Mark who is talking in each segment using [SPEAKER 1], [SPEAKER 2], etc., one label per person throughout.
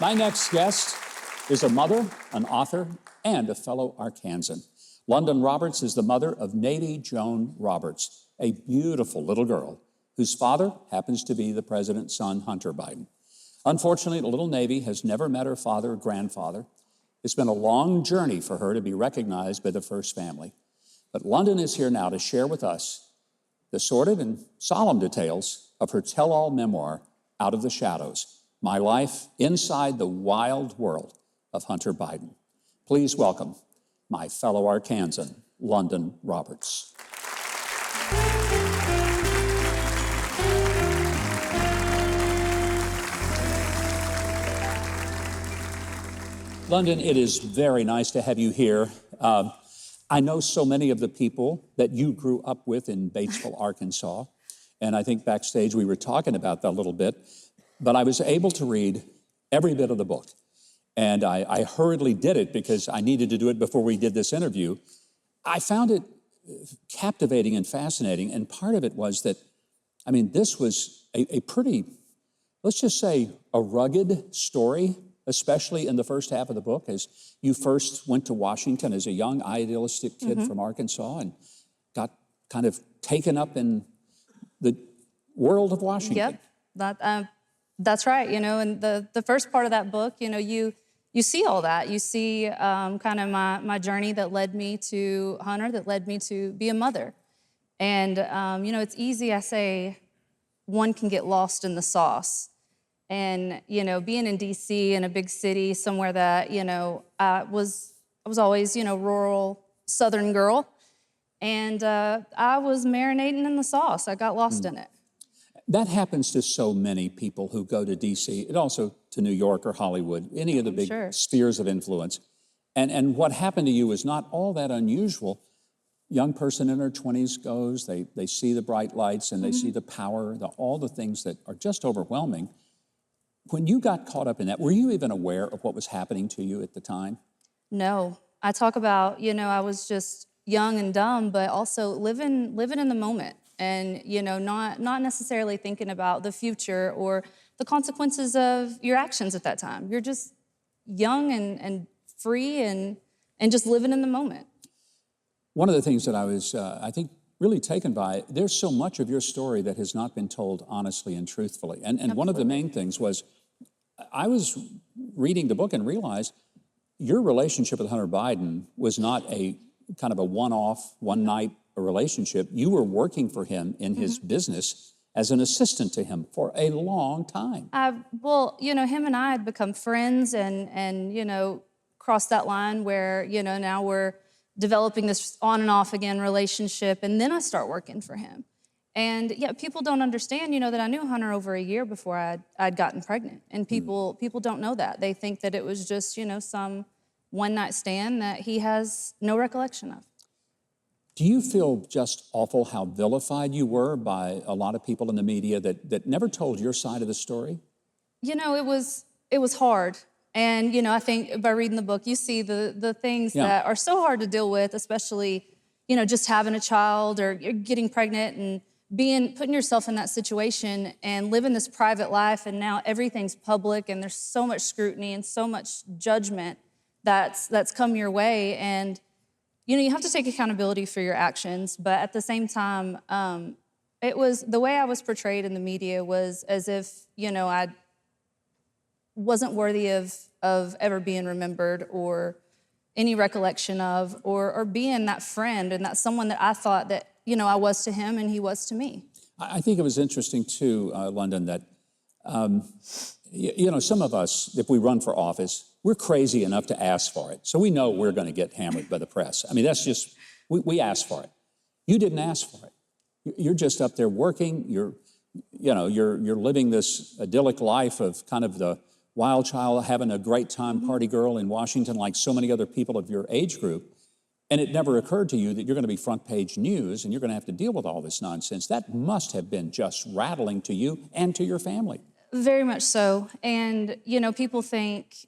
[SPEAKER 1] My next guest is a mother, an author, and a fellow Arkansan. Lunden Roberts is the mother of Navy Joan Roberts, a beautiful little girl whose father happens to be the president's son, Hunter Biden. Unfortunately, the little Navy has never met her father or grandfather. It's been a long journey for her to be recognized by the first family. But Lunden is here now to share with us the sordid and solemn details of her tell-all memoir, Out of the Shadows, My Life Inside the Wild World of Hunter Biden. Please welcome my fellow Arkansan, Lunden Roberts. Lunden, it is very nice to have you here. I know so many of the people that you grew up with in Batesville, Arkansas, and I think backstage we were talking about that a little bit, but I was able to read every bit of the book, and I hurriedly did it because I needed to do it before we did this interview. I found it captivating and fascinating, and part of it was that, I mean, this was a pretty, let's just say, a rugged story, especially in the first half of the book, as you first went to Washington as a young, idealistic kid from Arkansas and got kind of taken up in the world of Washington.
[SPEAKER 2] Yep, that's right. You know, and the first part of that book, you know, you see all that. You see kind of my journey that led me to Hunter, that led me to be a mother. And, you know, it's easy, I say, one can get lost in the sauce. And, you know, being in D.C. in a big city, somewhere that, you know, I was always, you know, rural Southern girl. And I was marinating in the sauce. I got lost in it.
[SPEAKER 1] That happens to so many people who go to D.C., and also to New York or Hollywood, any of the big spheres of influence. And what happened to you is not all that unusual. Young person in her 20s goes, they see the bright lights and they see the power, all the things that are just overwhelming. When you got caught up in that, were you even aware of what was happening to you at the time?
[SPEAKER 2] No. I talk about, you know, I was just young and dumb, but also living in the moment and, you know, not necessarily thinking about the future or the consequences of your actions at that time. You're just young and free and just living in the moment.
[SPEAKER 1] One of the things that I was, I think, really taken by, there's so much of your story that has not been told honestly and truthfully. And one of the main things was, I was reading the book and realized your relationship with Hunter Biden was not a kind of a one-off, one-night relationship. You were working for him in his business as an assistant to him for a long time.
[SPEAKER 2] Well, you know, him and I had become friends and you know, crossed that line where, you know, now we're developing this on and off again relationship, and then I start working for him. And yeah, people don't understand, you know, that I knew Hunter over a year before I'd gotten pregnant. And people don't know that. They think that it was just, you know, some one-night stand that he has no recollection of.
[SPEAKER 1] Do you feel just awful how vilified you were by a lot of people in the media that never told your side of the story?
[SPEAKER 2] You know, it was hard. And, you know, I think by reading the book, you see the things that are so hard to deal with, especially, you know, just having a child or you're getting pregnant and putting yourself in that situation and living this private life. And now everything's public and there's so much scrutiny and so much judgment that's come your way. And, you know, you have to take accountability for your actions. But at the same time, it was the way I was portrayed in the media was as if, you know, I wasn't worthy of ever being remembered or any recollection of or being that friend and that someone that I thought that, you know, I was to him and he was to me.
[SPEAKER 1] I think it was interesting too, Lunden, that, you know, some of us, if we run for office, we're crazy enough to ask for it. So we know we're going to get hammered by the press. I mean, that's just, we ask for it. You didn't ask for it. You're just up there working. You're living this idyllic life of kind of the wild child, having a great time, party girl in Washington, like so many other people of your age group. And it never occurred to you that you're going to be front page news and you're going to have to deal with all this nonsense. That must have been just rattling to you and to your family.
[SPEAKER 2] Very much so. And, you know, people think,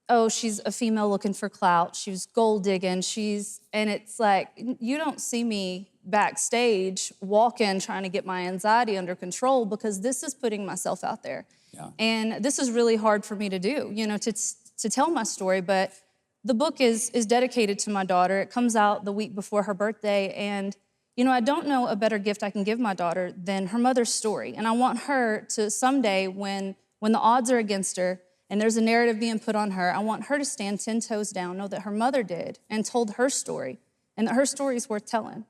[SPEAKER 2] oh, she's a female looking for clout. She's gold digging. And it's like, you don't see me backstage, walking, trying to get my anxiety under control, because this is putting myself out there.
[SPEAKER 1] Yeah.
[SPEAKER 2] And this is really hard for me to do, to tell my story. But the book is dedicated to my daughter. It comes out the week before her birthday. And, I don't know a better gift I can give my daughter than her mother's story. And I want her to someday, when the odds are against her and there's a narrative being put on her, I want her to stand 10 toes down, know that her mother did and told her story, and that her story is worth telling.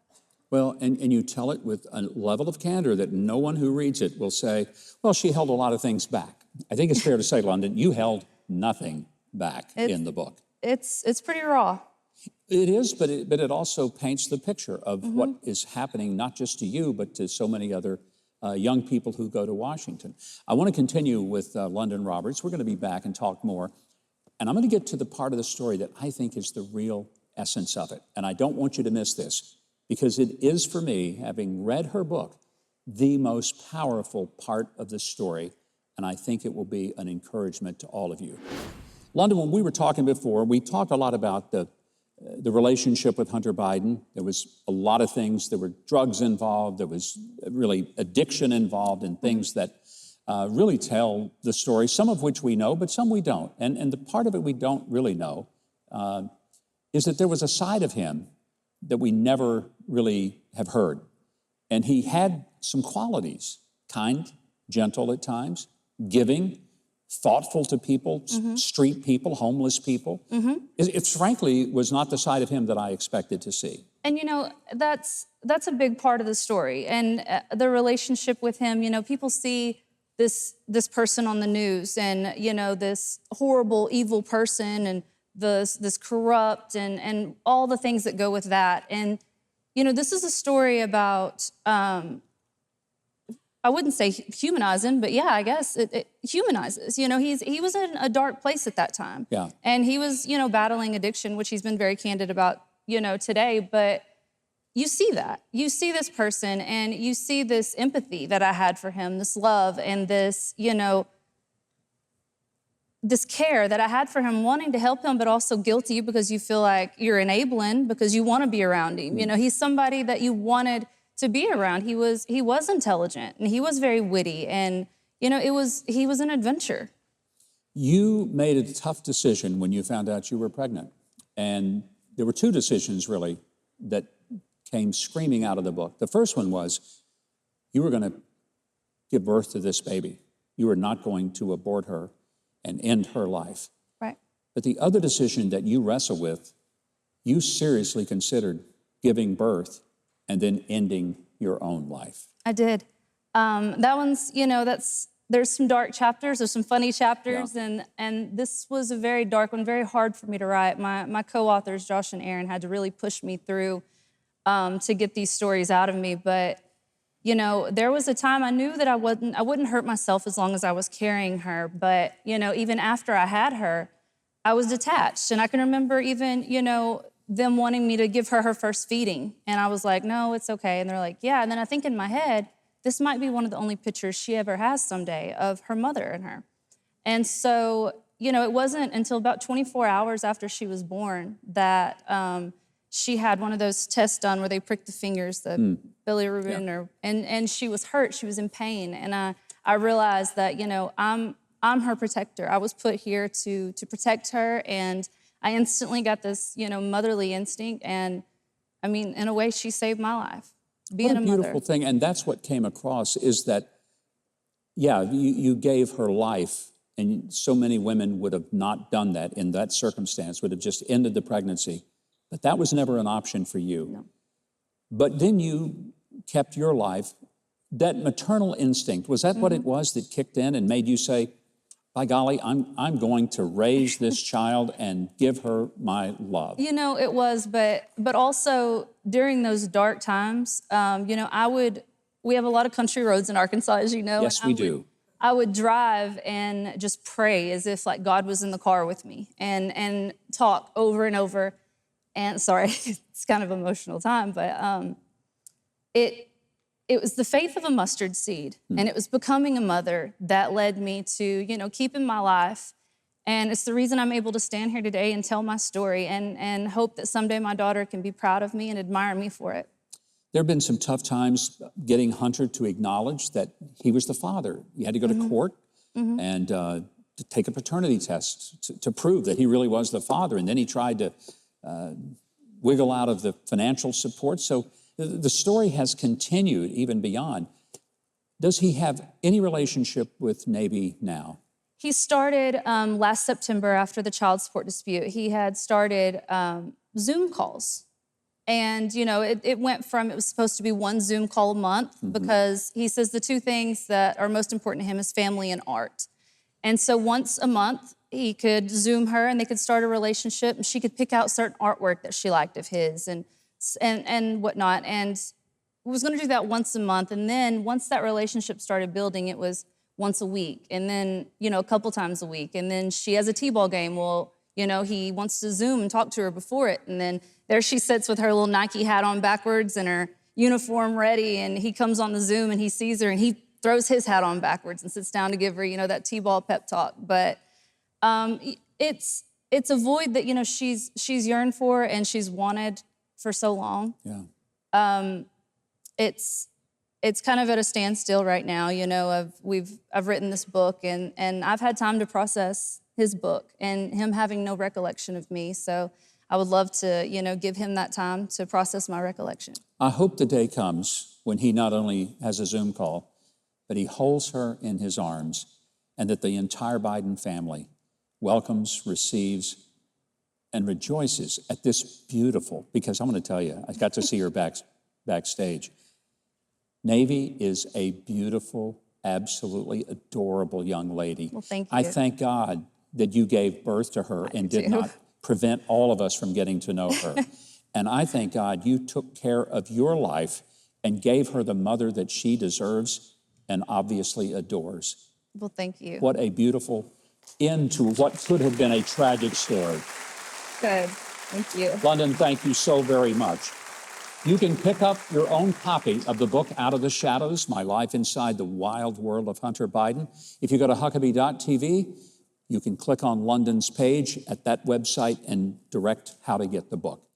[SPEAKER 1] Well, and you tell it with a level of candor that no one who reads it will say, well, she held a lot of things back. I think it's fair to say, Lunden, you held nothing back in the book.
[SPEAKER 2] It's pretty raw.
[SPEAKER 1] It is, but it also paints the picture of what is happening, not just to you, but to so many other young people who go to Washington. I want to continue with Lunden Roberts. We're going to be back and talk more. And I'm going to get to the part of the story that I think is the real essence of it. And I don't want you to miss this, because it is, for me, having read her book, the most powerful part of the story. And I think it will be an encouragement to all of you. Lunden, when we were talking before, we talked a lot about the relationship with Hunter Biden. There was a lot of things. There were drugs involved. There was really addiction involved, and things that really tell the story, some of which we know, but some we don't. And the part of it we don't really know is that there was a side of him that we never really have heard. And he had some qualities: kind, gentle at times, giving, thoughtful to people, street people, homeless people. It frankly was not the side of him that I expected to see.
[SPEAKER 2] And that's a big part of the story. And the relationship with him, people see this person on the news, and this horrible, evil person, and this corrupt, and all the things that go with that. And this is a story about I wouldn't say humanizing, but yeah, I guess it humanizes. He was in a dark place at that time.
[SPEAKER 1] Yeah.
[SPEAKER 2] And he was, battling addiction, which he's been very candid about, today. But you see that. You see this person, and you see this empathy that I had for him, this love, and this, this care that I had for him, wanting to help him, but also guilty because you feel like you're enabling because you want to be around him. He's somebody that you wanted to be around. He was intelligent, and he was very witty, and he was an adventure. You made a tough decision when you found out you were pregnant, and there were two decisions really that came screaming out of the book. The first one was you were going to give birth to this baby. You were not going to abort her and end her life. Right.
[SPEAKER 1] But the other decision that you wrestle with, you seriously considered giving birth and then ending your own life.
[SPEAKER 2] I did. That one's, there's some dark chapters, there's some funny chapters,
[SPEAKER 1] Yeah.
[SPEAKER 2] and this was a very dark one, very hard for me to write. My co-authors, Josh and Aaron, had to really push me through to get these stories out of me. But, there was a time I knew that I wouldn't hurt myself as long as I was carrying her. But, even after I had her, I was detached. And I can remember even, them wanting me to give her first feeding. And I was like, no, it's okay. And they're like, yeah. And then I think in my head, this might be one of the only pictures she ever has someday of her mother and her. And so, it wasn't until about 24 hours after she was born that she had one of those tests done where they prick the fingers, the bilirubin, and she was hurt, she was in pain. And I realized that, I'm her protector. I was put here to protect her, and I instantly got this, motherly instinct, and I mean, in a way, she saved my life. Being
[SPEAKER 1] what a beautiful thing, and that's what came across is that, yeah, you gave her life, and so many women would have not done that in that circumstance, would have just ended the pregnancy, but that was never an option for you.
[SPEAKER 2] No.
[SPEAKER 1] But then you kept your life. That maternal instinct, was that what it was that kicked in and made you say, by golly, I'm going to raise this child and give her my love?
[SPEAKER 2] It was, but also during those dark times, we have a lot of country roads in Arkansas, as you know.
[SPEAKER 1] Yes, we do.
[SPEAKER 2] I would drive and just pray as if like God was in the car with me, and talk over and over. And sorry, it's kind of an emotional time, but it was the faith of a mustard seed, and it was becoming a mother that led me to, keeping my life. And it's the reason I'm able to stand here today and tell my story, and hope that someday my daughter can be proud of me and admire me for it.
[SPEAKER 1] There have been some tough times getting Hunter to acknowledge that he was the father. He had to go to court and to take a paternity test to prove that he really was the father. And then he tried to wiggle out of the financial support. So the story has continued even beyond. Does he have any relationship with Navy now?
[SPEAKER 2] He started last September after the child support dispute. He had started Zoom calls. And, you know, it went from, it was supposed to be one Zoom call a month because he says the two things that are most important to him is family and art. And so once a month, he could Zoom her and they could start a relationship and she could pick out certain artwork that she liked of his and whatnot. And was going to do that once a month. And then once that relationship started building, it was once a week. And then, you know, a couple times a week. And then she has a t-ball game. Well, you know, he wants to Zoom and talk to her before it. And then there she sits with her little Nike hat on backwards and her uniform ready. And he comes on the Zoom and he sees her and he throws his hat on backwards and sits down to give her, you know, that t-ball pep talk. But it's a void that, you know, she's yearned for and she's wanted for so long.
[SPEAKER 1] Yeah.
[SPEAKER 2] It's kind of at a standstill right now. You know, I've written this book and I've had time to process his book and him having no recollection of me. So I would love to, you know, give him that time to process my recollection.
[SPEAKER 1] I hope the day comes when he not only has a Zoom call, but he holds her in his arms and that the entire Biden family welcomes, receives, and rejoices at this beautiful, because I'm going to tell you, I got to see her backstage. Navy is a beautiful, absolutely adorable young lady.
[SPEAKER 2] Well, thank you.
[SPEAKER 1] I thank God that you gave birth to her and did not prevent all of us from getting to know her. And I thank God you took care of your life and gave her the mother that she deserves and obviously adores.
[SPEAKER 2] Well, thank you.
[SPEAKER 1] What a beautiful end to what could have been a tragic story.
[SPEAKER 2] Good. Thank you.
[SPEAKER 1] Lunden, thank you so very much. You can pick up your own copy of the book, Out of the Shadows, My Life Inside the Wild World of Hunter Biden. If you go to Huckabee.tv, you can click on Lunden's page at that website and direct how to get the book.